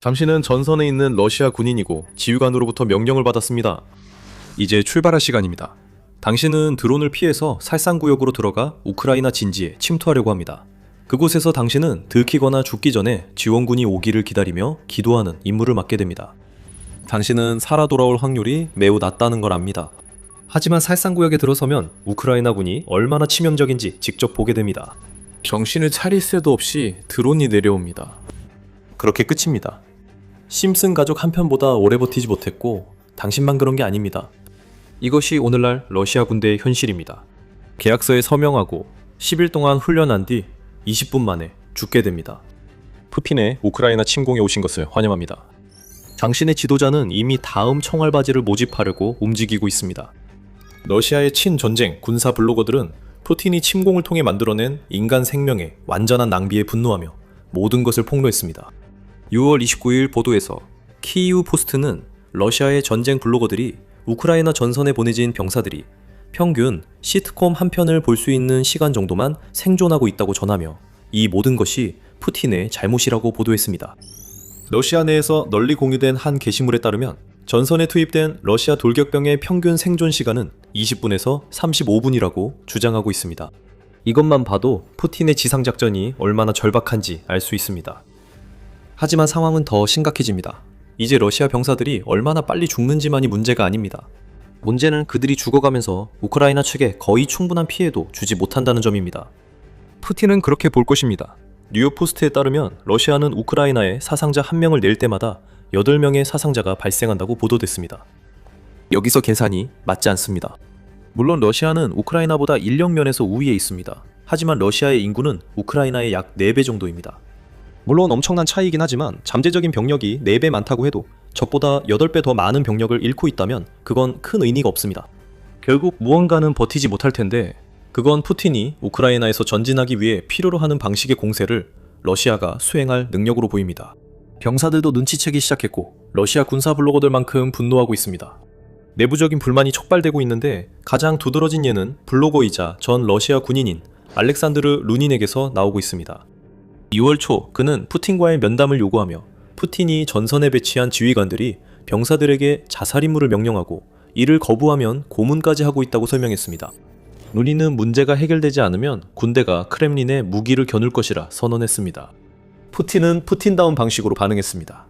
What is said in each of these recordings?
잠시는 전선에 있는 러시아 군인이고 지휘관으로부터 명령을 받았습니다. 이제 출발할 시간입니다. 당신은 드론을 피해서 살상구역으로 들어가 우크라이나 진지에 침투하려고 합니다. 그곳에서 당신은 들키거나 죽기 전에 지원군이 오기를 기다리며 기도하는 임무를 맡게 됩니다. 당신은 살아 돌아올 확률이 매우 낮다는 걸 압니다. 하지만 살상구역에 들어서면 우크라이나군이 얼마나 치명적인지 직접 보게 됩니다. 정신을 차릴 새도 없이 드론이 내려옵니다. 그렇게 끝입니다. 심슨 가족 한 편보다 오래 버티지 못했고 당신만 그런 게 아닙니다. 이것이 오늘날 러시아 군대의 현실입니다. 계약서에 서명하고 10일 동안 훈련한 뒤 20분 만에 죽게 됩니다. 푸틴의 우크라이나 침공에 오신 것을 환영합니다. 당신의 지도자는 이미 다음 청알바지를 모집하려고 움직이고 있습니다. 러시아의 친전쟁 군사 블로거들은 푸틴이 침공을 통해 만들어낸 인간 생명의 완전한 낭비에 분노하며 모든 것을 폭로했습니다. 6월 29일 보도에서 키이우 포스트는 러시아의 전쟁 블로거들이 우크라이나 전선에 보내진 병사들이 평균 시트콤 한 편을 볼 수 있는 시간 정도만 생존하고 있다고 전하며 이 모든 것이 푸틴의 잘못이라고 보도했습니다. 러시아 내에서 널리 공유된 한 게시물에 따르면 전선에 투입된 러시아 돌격병의 평균 생존 시간은 20분에서 35분이라고 주장하고 있습니다. 이것만 봐도 푸틴의 지상작전이 얼마나 절박한지 알 수 있습니다. 하지만 상황은 더 심각해집니다. 이제 러시아 병사들이 얼마나 빨리 죽는지만이 문제가 아닙니다. 문제는 그들이 죽어가면서 우크라이나 측에 거의 충분한 피해도 주지 못한다는 점입니다. 푸틴은 그렇게 볼 것입니다. 뉴욕포스트에 따르면 러시아는 우크라이나에 사상자 1명을 낼 때마다 8명의 사상자가 발생한다고 보도됐습니다. 여기서 계산이 맞지 않습니다. 물론 러시아는 우크라이나보다 인력 면에서 우위에 있습니다. 하지만 러시아의 인구는 우크라이나의 약 4배 정도입니다. 물론 엄청난 차이이긴 하지만 잠재적인 병력이 4배 많다고 해도 적보다 8배 더 많은 병력을 잃고 있다면 그건 큰 의미가 없습니다. 결국 무언가는 버티지 못할 텐데 그건 푸틴이 우크라이나에서 전진하기 위해 필요로 하는 방식의 공세를 러시아가 수행할 능력으로 보입니다. 병사들도 눈치채기 시작했고 러시아 군사 블로거들만큼 분노하고 있습니다. 내부적인 불만이 촉발되고 있는데 가장 두드러진 예는 블로거이자 전 러시아 군인인 알렉산드르 루닌에게서 나오고 있습니다. 2월 초 그는 푸틴과의 면담을 요구하며 푸틴이 전선에 배치한 지휘관들이 병사들에게 자살 임무를 명령하고 이를 거부하면 고문까지 하고 있다고 설명했습니다. 루닌은 문제가 해결되지 않으면 군대가 크렘린에 무기를 겨눌 것이라 선언했습니다. 푸틴은 푸틴다운 방식으로 반응했습니다.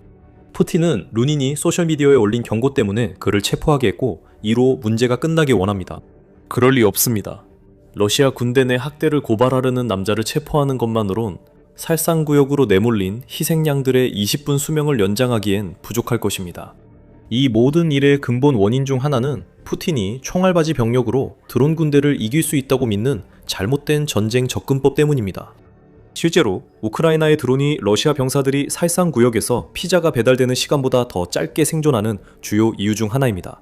푸틴은 루닌이 소셜미디어에 올린 경고 때문에 그를 체포하게 했고 이로 문제가 끝나길 원합니다. 그럴 리 없습니다. 러시아 군대 내 학대를 고발하려는 남자를 체포하는 것만으론 살상구역으로 내몰린 희생양들의 20분 수명을 연장하기엔 부족할 것입니다. 이 모든 일의 근본 원인 중 하나는 푸틴이 총알바지 병력으로 드론 군대를 이길 수 있다고 믿는 잘못된 전쟁 접근법 때문입니다. 실제로 우크라이나의 드론이 러시아 병사들이 살상구역에서 피자가 배달되는 시간보다 더 짧게 생존하는 주요 이유 중 하나입니다.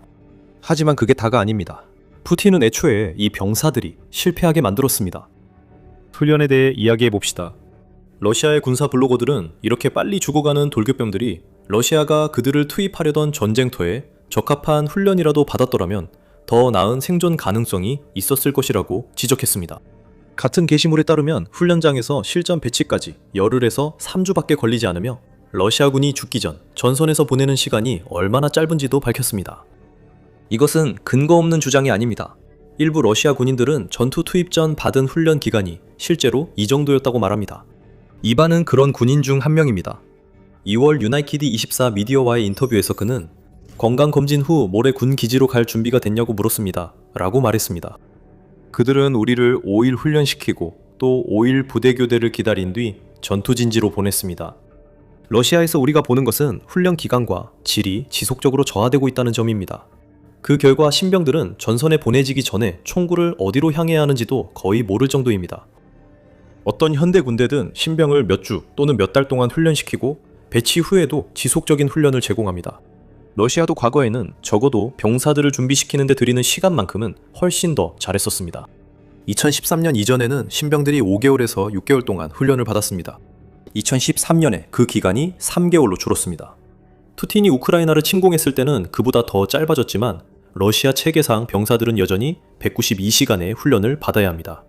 하지만 그게 다가 아닙니다. 푸틴은 애초에 이 병사들이 실패하게 만들었습니다. 훈련에 대해 이야기해 봅시다. 러시아의 군사 블로거들은 이렇게 빨리 죽어가는 돌격병들이 러시아가 그들을 투입하려던 전쟁터에 적합한 훈련이라도 받았더라면 더 나은 생존 가능성이 있었을 것이라고 지적했습니다. 같은 게시물에 따르면 훈련장에서 실전 배치까지 열흘에서 3주밖에 걸리지 않으며 러시아군이 죽기 전 전선에서 보내는 시간이 얼마나 짧은지도 밝혔습니다. 이것은 근거 없는 주장이 아닙니다. 일부 러시아 군인들은 전투 투입 전 받은 훈련 기간이 실제로 이 정도였다고 말합니다. 이반은 그런 군인 중 한 명입니다. 2월 유나이티드24 미디어와의 인터뷰에서 그는 건강검진 후 모레 군 기지로 갈 준비가 됐냐고 물었습니다. 라고 말했습니다. 그들은 우리를 5일 훈련시키고 또 5일 부대 교대를 기다린 뒤 전투진지로 보냈습니다. 러시아에서 우리가 보는 것은 훈련 기간과 질이 지속적으로 저하되고 있다는 점입니다. 그 결과 신병들은 전선에 보내지기 전에 총구를 어디로 향해야 하는지도 거의 모를 정도입니다. 어떤 현대 군대든 신병을 몇 주 또는 몇 달 동안 훈련시키고 배치 후에도 지속적인 훈련을 제공합니다. 러시아도 과거에는 적어도 병사들을 준비시키는 데 들이는 시간만큼은 훨씬 더 잘했었습니다. 2013년 이전에는 신병들이 5개월에서 6개월 동안 훈련을 받았습니다. 2013년에 그 기간이 3개월로 줄었습니다. 푸틴이 우크라이나를 침공했을 때는 그보다 더 짧아졌지만 러시아 체계상 병사들은 여전히 192시간의 훈련을 받아야 합니다.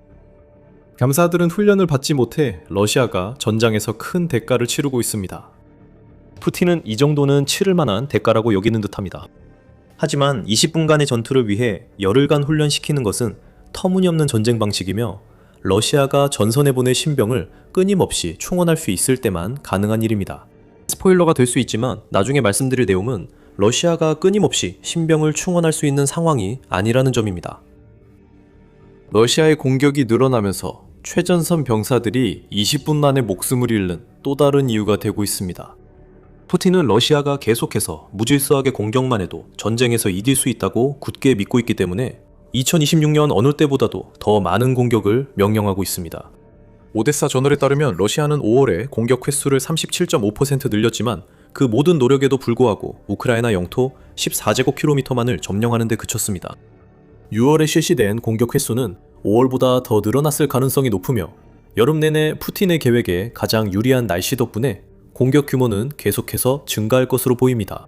병사들은 훈련을 받지 못해 러시아가 전장에서 큰 대가를 치르고 있습니다. 푸틴은 이 정도는 치를 만한 대가라고 여기는 듯합니다. 하지만 20분간의 전투를 위해 열흘간 훈련시키는 것은 터무니없는 전쟁 방식이며 러시아가 전선에 보낼 신병을 끊임없이 충원할 수 있을 때만 가능한 일입니다. 스포일러가 될 수 있지만 나중에 말씀드릴 내용은 러시아가 끊임없이 신병을 충원할 수 있는 상황이 아니라는 점입니다. 러시아의 공격이 늘어나면서 최전선 병사들이 20분 안에 목숨을 잃는 또 다른 이유가 되고 있습니다. 푸틴은 러시아가 계속해서 무질서하게 공격만 해도 전쟁에서 이길 수 있다고 굳게 믿고 있기 때문에 2026년 어느 때보다도 더 많은 공격을 명령하고 있습니다. 오데사 저널에 따르면 러시아는 5월에 공격 횟수를 37.5% 늘렸지만 그 모든 노력에도 불구하고 우크라이나 영토 14제곱킬로미터만을 점령하는 데 그쳤습니다. 6월에 실시된 공격 횟수는 5월보다 더 늘어났을 가능성이 높으며 여름 내내 푸틴의 계획에 가장 유리한 날씨 덕분에 공격 규모는 계속해서 증가할 것으로 보입니다.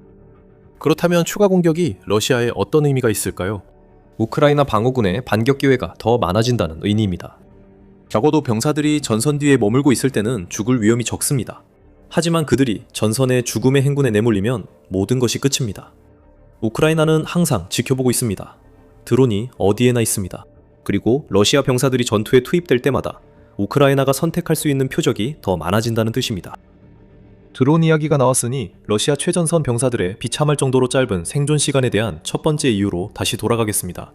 그렇다면 추가 공격이 러시아에 어떤 의미가 있을까요? 우크라이나 방어군의 반격 기회가 더 많아진다는 의미입니다. 적어도 병사들이 전선 뒤에 머물고 있을 때는 죽을 위험이 적습니다. 하지만 그들이 전선의 죽음의 행군에 내몰리면 모든 것이 끝입니다. 우크라이나는 항상 지켜보고 있습니다. 드론이 어디에나 있습니다. 그리고 러시아 병사들이 전투에 투입될 때마다 우크라이나가 선택할 수 있는 표적이 더 많아진다는 뜻입니다. 드론 이야기가 나왔으니 러시아 최전선 병사들의 비참할 정도로 짧은 생존 시간에 대한 첫 번째 이유로 다시 돌아가겠습니다.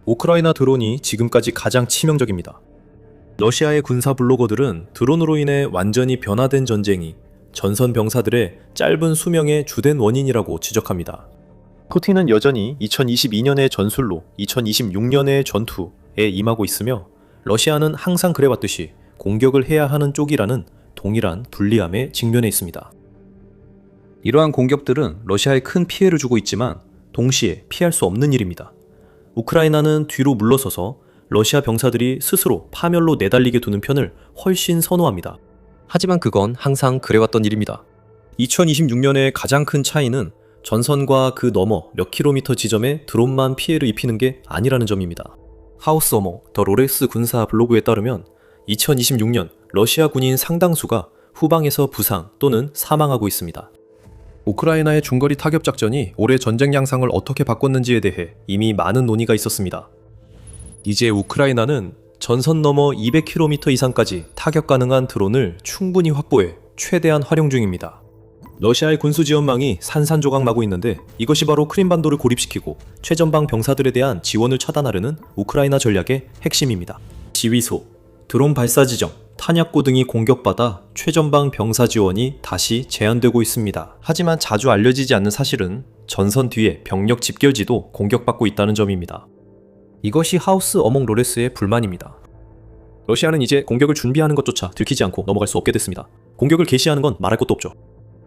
우크라이나 드론이 지금까지 가장 치명적입니다. 러시아의 군사 블로거들은 드론으로 인해 완전히 변화된 전쟁이 전선 병사들의 짧은 수명의 주된 원인이라고 지적합니다. 푸틴은 여전히 2022년의 전술로 2026년의 전투에 임하고 있으며 러시아는 항상 그래왔듯이 공격을 해야 하는 쪽이라는 동일한 불리함에 직면해 있습니다. 이러한 공격들은 러시아에 큰 피해를 주고 있지만 동시에 피할 수 없는 일입니다. 우크라이나는 뒤로 물러서서 러시아 병사들이 스스로 파멸로 내달리게 두는 편을 훨씬 선호합니다. 하지만 그건 항상 그래왔던 일입니다. 2026년의 가장 큰 차이는 전선과 그 너머 몇 킬로미터 지점에 드론만 피해를 입히는 게 아니라는 점입니다. 하우스 어머 더 로렉스 군사 블로그에 따르면 2026년 러시아 군인 상당수가 후방에서 부상 또는 사망하고 있습니다. 우크라이나의 중거리 타격 작전이 올해 전쟁 양상을 어떻게 바꿨는지에 대해 이미 많은 논의가 있었습니다. 이제 우크라이나는 전선 너머 200km 이상까지 타격 가능한 드론을 충분히 확보해 최대한 활용 중입니다. 러시아의 군수 지원망이 산산조각나고 있는데 이것이 바로 크림반도를 고립시키고 최전방 병사들에 대한 지원을 차단하려는 우크라이나 전략의 핵심입니다. 지휘소, 드론 발사 지점, 탄약고 등이 공격받아 최전방 병사 지원이 다시 제한되고 있습니다. 하지만 자주 알려지지 않는 사실은 전선 뒤에 병력 집결지도 공격받고 있다는 점입니다. 이것이 하우스 어몽 로레스의 불만입니다. 러시아는 이제 공격을 준비하는 것조차 들키지 않고 넘어갈 수 없게 됐습니다. 공격을 개시하는 건 말할 것도 없죠.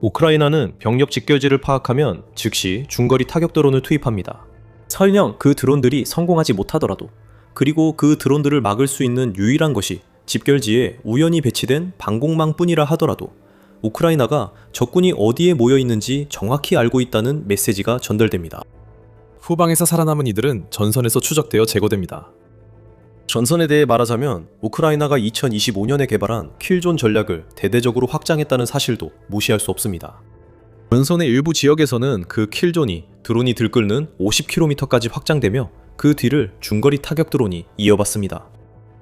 우크라이나는 병력 집결지를 파악하면 즉시 중거리 타격 드론을 투입합니다. 설령 그 드론들이 성공하지 못하더라도, 그리고 그 드론들을 막을 수 있는 유일한 것이 집결지에 우연히 배치된 방공망뿐이라 하더라도 우크라이나가 적군이 어디에 모여 있는지 정확히 알고 있다는 메시지가 전달됩니다. 후방에서 살아남은 이들은 전선에서 추적되어 제거됩니다. 전선에 대해 말하자면 우크라이나가 2025년에 개발한 킬존 전략을 대대적으로 확장했다는 사실도 무시할 수 없습니다. 전선의 일부 지역에서는 그 킬존이 드론이 들끓는 50km까지 확장되며 그 뒤를 중거리 타격 드론이 이어받습니다.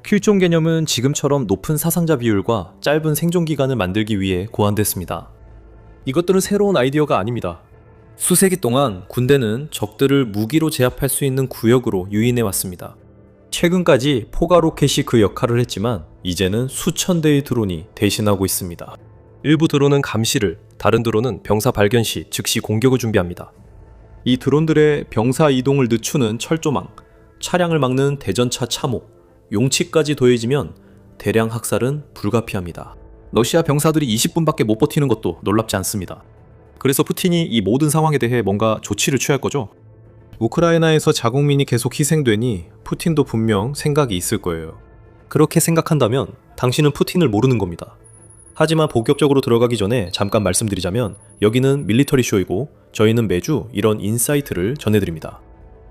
킬존 개념은 지금처럼 높은 사상자 비율과 짧은 생존 기간을 만들기 위해 고안됐습니다. 이것들은 새로운 아이디어가 아닙니다. 수세기 동안 군대는 적들을 무기로 제압할 수 있는 구역으로 유인해 왔습니다. 최근까지 포가 로켓이 그 역할을 했지만 이제는 수천 대의 드론이 대신하고 있습니다. 일부 드론은 감시를, 다른 드론은 병사 발견 시 즉시 공격을 준비합니다. 이 드론들의 병사 이동을 늦추는 철조망, 차량을 막는 대전차 참호, 용치까지 더해지면 대량 학살은 불가피합니다. 러시아 병사들이 20분밖에 못 버티는 것도 놀랍지 않습니다. 그래서 푸틴이 이 모든 상황에 대해 뭔가 조치를 취할 거죠? 우크라이나에서 자국민이 계속 희생되니 푸틴도 분명 생각이 있을 거예요. 그렇게 생각한다면 당신은 푸틴을 모르는 겁니다. 하지만 본격적으로 들어가기 전에 잠깐 말씀드리자면 여기는 밀리터리 쇼이고 저희는 매주 이런 인사이트를 전해드립니다.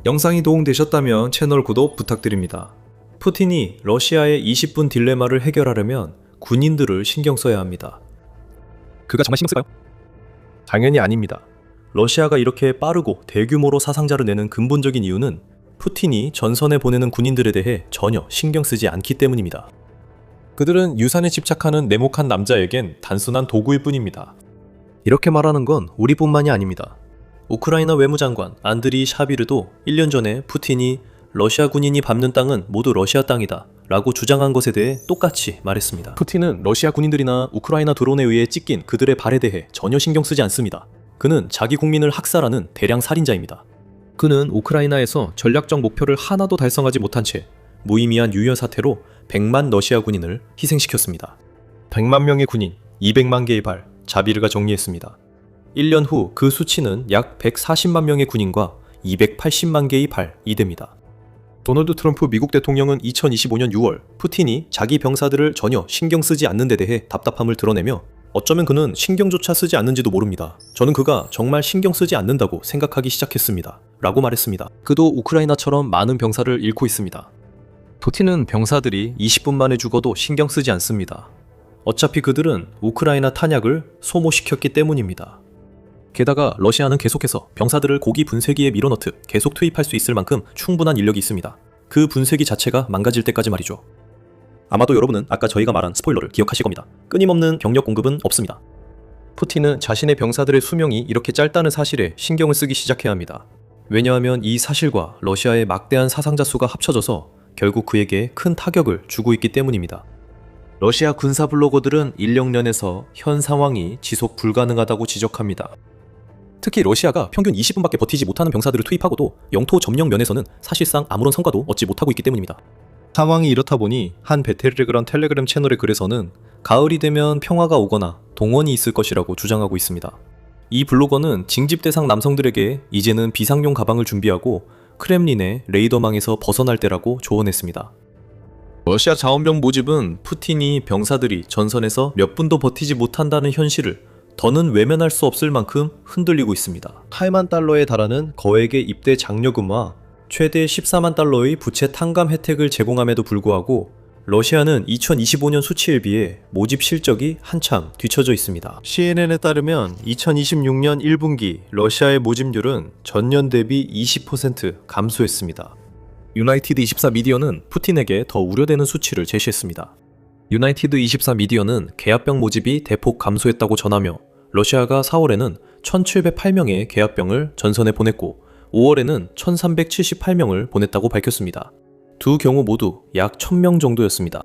영상이 도움되셨다면 채널 구독 부탁드립니다. 푸틴이 러시아의 20분 딜레마를 해결하려면 군인들을 신경 써야 합니다. 그가 정말 신경 쓸까요? 당연히 아닙니다. 러시아가 이렇게 빠르고 대규모로 사상자를 내는 근본적인 이유는 푸틴이 전선에 보내는 군인들에 대해 전혀 신경 쓰지 않기 때문입니다. 그들은 유산에 집착하는 네모칸 남자에겐 단순한 도구일 뿐입니다. 이렇게 말하는 건 우리뿐만이 아닙니다. 우크라이나 외무장관 안드리 샤비르도 1년 전에 푸틴이 러시아 군인이 밟는 땅은 모두 러시아 땅이다 라고 주장한 것에 대해 똑같이 말했습니다. 푸틴은 러시아 군인들이나 우크라이나 드론에 의해 찢긴 그들의 발에 대해 전혀 신경 쓰지 않습니다. 그는 자기 국민을 학살하는 대량 살인자입니다. 그는 우크라이나에서 전략적 목표를 하나도 달성하지 못한 채 무의미한 유혈 사태로 100만 러시아 군인을 희생시켰습니다. 100만 명의 군인, 200만 개의 발, 자비르가 정리했습니다. 1년 후 그 수치는 약 140만 명의 군인과 280만 개의 발이 됩니다. 도널드 트럼프 미국 대통령은 2025년 6월 푸틴이 자기 병사들을 전혀 신경 쓰지 않는 데 대해 답답함을 드러내며 어쩌면 그는 신경조차 쓰지 않는지도 모릅니다. 저는 그가 정말 신경 쓰지 않는다고 생각하기 시작했습니다. 라고 말했습니다. 그도 우크라이나처럼 많은 병사를 잃고 있습니다. 푸틴은 병사들이 20분 만에 죽어도 신경 쓰지 않습니다. 어차피 그들은 우크라이나 탄약을 소모시켰기 때문입니다. 게다가 러시아는 계속해서 병사들을 고기 분쇄기에 밀어넣듯 계속 투입할 수 있을 만큼 충분한 인력이 있습니다. 그 분쇄기 자체가 망가질 때까지 말이죠. 아마도 여러분은 아까 저희가 말한 스포일러를 기억하실 겁니다. 끊임없는 병력 공급은 없습니다. 푸틴은 자신의 병사들의 수명이 이렇게 짧다는 사실에 신경을 쓰기 시작해야 합니다. 왜냐하면 이 사실과 러시아의 막대한 사상자 수가 합쳐져서 결국 그에게 큰 타격을 주고 있기 때문입니다. 러시아 군사 블로거들은 인력면에서 현 상황이 지속 불가능하다고 지적합니다. 특히 러시아가 평균 20분밖에 버티지 못하는 병사들을 투입하고도 영토 점령 면에서는 사실상 아무런 성과도 얻지 못하고 있기 때문입니다. 상황이 이렇다 보니 한 베테르그란 텔레그램 채널의 글에서는 가을이 되면 평화가 오거나 동원이 있을 것이라고 주장하고 있습니다. 이 블로거는 징집 대상 남성들에게 이제는 비상용 가방을 준비하고 크렘린의 레이더망에서 벗어날 때라고 조언했습니다. 러시아 자원병 모집은 푸틴이 병사들이 전선에서 몇 분도 버티지 못한다는 현실을 더는 외면할 수 없을 만큼 흔들리고 있습니다. 8만 달러에 달하는 거액의 입대 장려금과 최대 14만 달러의 부채 탕감 혜택을 제공함에도 불구하고 러시아는 2025년 수치에 비해 모집 실적이 한참 뒤처져 있습니다. CNN에 따르면 2026년 1분기 러시아의 모집률은 전년 대비 20% 감소했습니다. 유나이티드 24 미디어는 푸틴에게 더 우려되는 수치를 제시했습니다. 유나이티드 24 미디어는 계약병 모집이 대폭 감소했다고 전하며 러시아가 4월에는 1708명의 계약병을 전선에 보냈고 5월에는 1378명을 보냈다고 밝혔습니다. 두 경우 모두 약 1000명 정도였습니다.